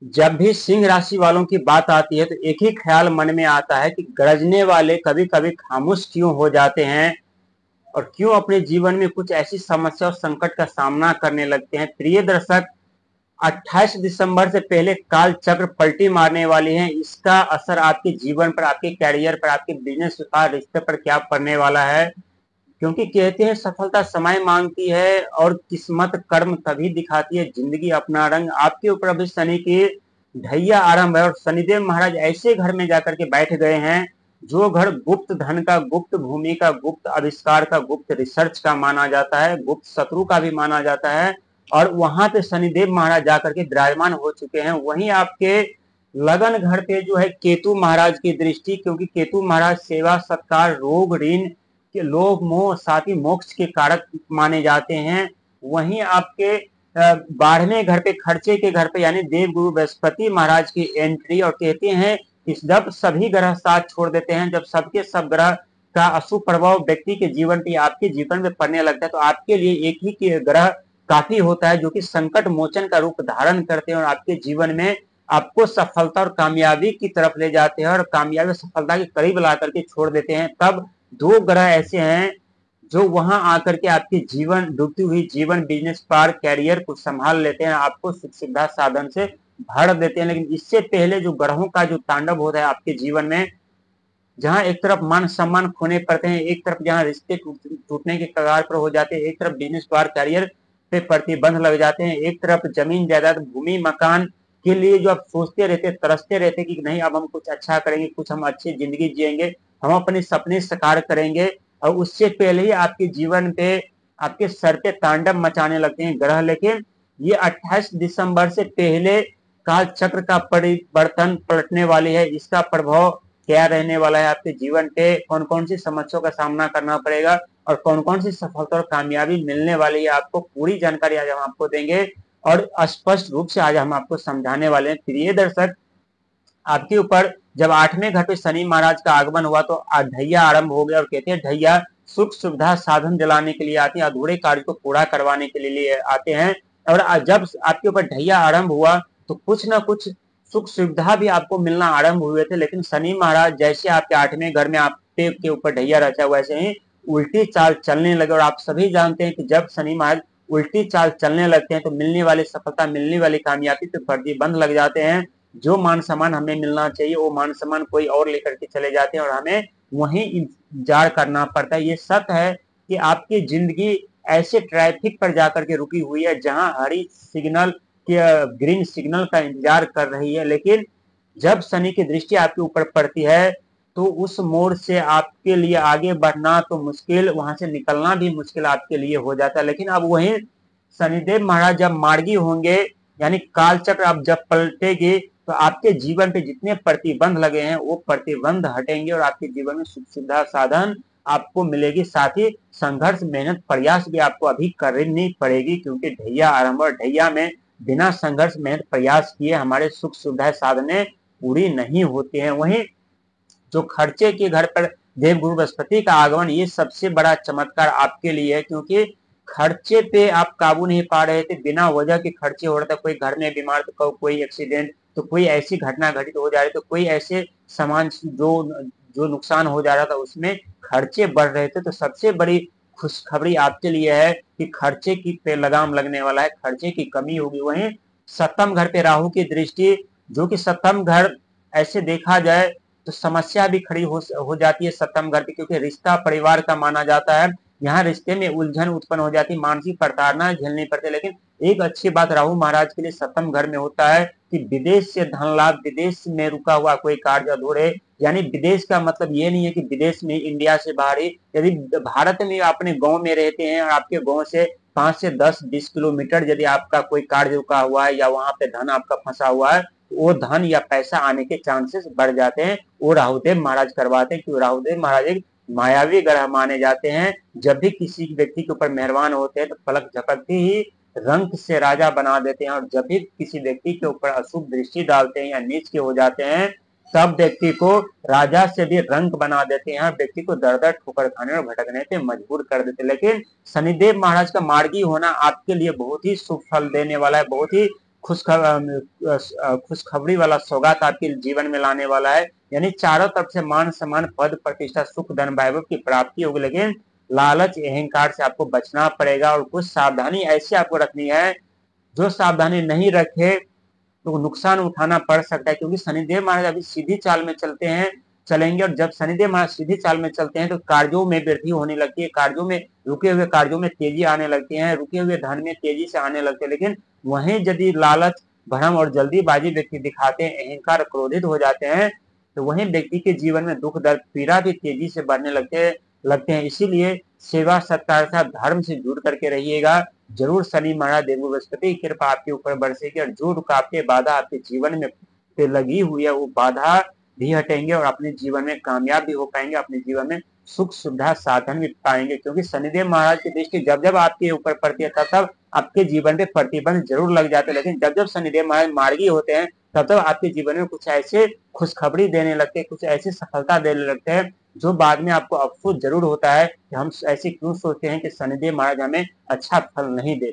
जब भी सिंह राशि वालों की बात आती है तो एक ही ख्याल मन में आता है कि गरजने वाले कभी कभी खामोश क्यों हो जाते हैं और क्यों अपने जीवन में कुछ ऐसी समस्या और संकट का सामना करने लगते हैं। प्रिय दर्शक, 28 दिसंबर से पहले काल चक्र पलटी मारने वाली है। इसका असर आपके जीवन पर, आपके कैरियर पर, आपके बिजनेस व्यापार रिश्ते पर क्या पड़ने वाला है, क्योंकि कहते हैं सफलता समय मांगती है और किस्मत कर्म तभी दिखाती है जिंदगी अपना रंग। आपके ऊपर अभी शनि की ढैया आरंभ है और शनिदेव महाराज ऐसे घर में जाकर के बैठ गए हैं जो घर गुप्त धन का, गुप्त भूमि का, गुप्त आविष्कार का, गुप्त रिसर्च का माना जाता है, गुप्त शत्रु का भी माना जाता है। और वहां पे शनिदेव महाराज जाकर के विराजमान हो चुके हैं। वहीं आपके लगन घर पे जो है केतु महाराज की दृष्टि, क्योंकि केतु महाराज सेवा सत्कार, रोग, ऋण के, लोभ, मोह, साथ ही मोक्ष के कारक माने जाते हैं। वहीं आपके 12वें घर पे, खर्चे के घर पे, यानी देव गुरु बृहस्पति महाराज की एंट्री। और कहते हैं कि जब सभी ग्रह साथ छोड़ देते हैं, जब सबके सब ग्रह का अशुभ प्रभाव व्यक्ति के जीवन पे, आपके जीवन में पड़ने लगता है, तो आपके लिए एक ही ग्रह काफी होता है जो कि संकट मोचन का रूप धारण करते हैं और आपके जीवन में आपको सफलता और कामयाबी की तरफ ले जाते हैं और कामयाबी सफलता के करीब ला करके छोड़ देते हैं। तब दो ग्रह ऐसे हैं जो वहां आकर के आपके जीवन, डूबती हुई जीवन, बिजनेस पार, कैरियर को संभाल लेते हैं, आपको सुख सुविधा साधन से भर देते हैं। लेकिन इससे पहले जो ग्रहों का जो तांडव होता है आपके जीवन में, जहां एक तरफ मान सम्मान खोने पड़ते हैं, एक तरफ जहां रिश्ते टूटने के कगार पर हो जाते हैं, एक तरफ बिजनेस पार, कैरियर पे प्रतिबंध लग जाते हैं, एक तरफ जमीन जायदाद, भूमि मकान के लिए जो आप सोचते रहते, तरसते रहते कि नहीं अब हम कुछ अच्छा करेंगे, कुछ हम अच्छी जिंदगी जिएंगे, हम अपने सपने साकार करेंगे, और उससे पहले ही आपके जीवन पे, आपके सर पे तांडव मचाने लगते हैं ग्रह। लेकिन ये 28 दिसंबर से पहले काल चक्र का परिवर्तन पलटने वाली है। इसका प्रभाव क्या रहने वाला है आपके जीवन पे, कौन कौन सी समस्याओं का सामना करना पड़ेगा और कौन कौन सी सफलता और कामयाबी मिलने वाली है, आपको पूरी जानकारी आज हम आपको देंगे और स्पष्ट रूप से आज हम आपको समझाने वाले हैं। प्रिय दर्शक, आपके ऊपर जब 8वें घर पे शनि महाराज का आगमन हुआ तो ढैया आरंभ हो गया। और कहते हैं ढैया सुख सुविधा साधन दिलाने के लिए आते हैं, अधूरे कार्य को पूरा करवाने के लिए आते हैं। और जब आपके ऊपर ढैया आरंभ हुआ तो कुछ ना कुछ सुख सुविधा भी आपको मिलना आरंभ हुए थे। लेकिन शनि महाराज जैसे आपके 8वें घर में आपके के ऊपर ढैया रचा वैसे ही उल्टी चाल चलने लगे। और आप सभी जानते हैं कि जब शनि महाराज उल्टी चाल चलने लगते हैं तो मिलने वाली सफलता, मिलने वाली कामयाबी पे प्रतिबंध लग जाते हैं। जो मान सम्मान हमें मिलना चाहिए वो मान सम्मान कोई और लेकर के चले जाते हैं और हमें वहीं इंतजार करना पड़ता है। ये सच है कि आपकी जिंदगी ऐसे ट्रैफिक पर जाकर के रुकी हुई है जहां हरी सिग्नल के, ग्रीन सिग्नल का इंतजार कर रही है। लेकिन जब शनि की दृष्टि आपके ऊपर पड़ती है तो उस मोड़ से आपके लिए आगे बढ़ना तो मुश्किल, वहां से निकलना भी मुश्किल आपके लिए हो जाता है। लेकिन अब वही शनिदेव महाराज जब मार्गी होंगे, यानी कालचक्र अब जब पलटेगी, तो आपके जीवन पे जितने प्रतिबंध लगे हैं वो प्रतिबंध हटेंगे और आपके जीवन में सुख सुविधा साधन आपको मिलेगी। साथ ही संघर्ष, मेहनत, प्रयास भी आपको अभी करनी पड़ेगी, क्योंकि ढैया आरंभ, और ढैया में बिना संघर्ष, मेहनत, प्रयास किए हमारे सुख सुविधा साधने पूरी नहीं होती हैं। वहीं जो खर्चे के घर पर देवगुरु बृहस्पति का आगमन, ये सबसे बड़ा चमत्कार आपके लिए है, क्योंकि खर्चे पे आप काबू नहीं पा रहे थे, बिना वजह के खर्चे हो रहा था। कोई घर में बीमार तो कोई एक्सीडेंट, तो कोई ऐसी घटना घटित हो जा रही, तो कोई ऐसे सामान जो जो नुकसान हो जा रहा था उसमें खर्चे बढ़ रहे थे। तो सबसे बड़ी खुशखबरी आपके लिए है कि खर्चे की पे लगाम लगने वाला है, खर्चे की कमी होगी। वहीं सप्तम घर पे राहु की दृष्टि, जो कि सप्तम घर ऐसे देखा जाए तो समस्या भी खड़ी हो जाती है सप्तम घर पे, क्योंकि रिश्ता परिवार का माना जाता है। यहाँ रिश्ते में उलझन उत्पन्न हो जाती है, मानसिक प्रताड़ना झेलनी पड़ती है। लेकिन एक अच्छी बात राहु महाराज के लिए सप्तम घर में होता है कि विदेश से धन लाभ, विदेश में रुका हुआ कोई कार्य अधूरे, यानी विदेश का मतलब ये नहीं है कि विदेश में इंडिया से बाहर ही, यदि भारत में अपने गांव में रहते हैं और आपके गांव से 5 से 10-20 किलोमीटर यदि आपका कोई कार्य रुका हुआ है या वहां पे धन आपका फंसा हुआ है, वो धन या पैसा आने के चांसेस बढ़ जाते हैं। वो राहुदेव महाराज करवाते हैं, क्योंकि राहुदेव महाराज एक मायावी ग्रह माने जाते हैं। जब भी किसी व्यक्ति के ऊपर मेहरबान होते हैं तो पलक झपकते ही रंक से राजा बना देते हैं, और जब भी किसी व्यक्ति के ऊपर अशुभ दृष्टि डालते हैं या नीच के हो जाते हैं तब व्यक्ति को राजा से भी रंक बना देते हैं, व्यक्ति को दर दर ठोकर खाने और भटकने पे मजबूर कर देते हैं। लेकिन शनिदेव महाराज का मार्गी होना आपके लिए बहुत ही शुभ फल देने वाला है, बहुत ही खुशखबरी वाला सौगात आपके जीवन में लाने वाला है। यानी चारों तरफ से मान सम्मान, पद प्रतिष्ठा, सुख, धन, वैभव की प्राप्ति होगी, लेकिन लालच अहंकार से आपको बचना पड़ेगा। और कुछ सावधानी ऐसी आपको रखनी है, जो सावधानी नहीं रखे तो नुकसान उठाना पड़ सकता है। क्योंकि शनिदेव महाराज अभी सीधी चाल में चलेंगे, और जब शनिदेव महाराज सीधी चाल में चलते हैं तो कार्यों में वृद्धि होने लगती है, कार्यों में रुके हुए कार्यों में तेजी आने लगती है, रुके हुए धन में तेजी से आने लगते हैं। लेकिन वहीं यदि लालच, भ्रम और जल्दीबाजी व्यक्ति दिखाते हैं, अहंकार, क्रोधित हो जाते हैं, तो वहीं व्यक्ति के जीवन में दुख, दर्द, पीड़ा भी तेजी से बढ़ने लगते हैं। इसीलिए सेवा सत्कार से धर्म से जुड़ करके रहिएगा। जरूर शनि महाराज देव बृहस्पति की कृपा आपके ऊपर बरसेगी, और जो रुकावटें, बाधा आपके जीवन में पे लगी हुई है, वो बाधा भी हटेंगे, और अपने जीवन में कामयाब भी हो पाएंगे, अपने जीवन में सुख सुविधा साधन भी पाएंगे। क्योंकि शनिदेव महाराज की दृष्टि जब जब आपके ऊपर पड़ती है, तब तब आपके जीवन पे प्रतिबंध जरूर लग जाते हैं। लेकिन जब जब शनिदेव महाराज मार्गी होते हैं, तब तब आपके जीवन में कुछ ऐसे खुशखबरी देने लगते हैं, कुछ ऐसी सफलता देने लगते हैं, जो बाद में आपको अफसोस जरूर होता है कि हम ऐसे क्यों सोचते हैं कि शनिदेव महाराज हमें अच्छा फल नहीं देते।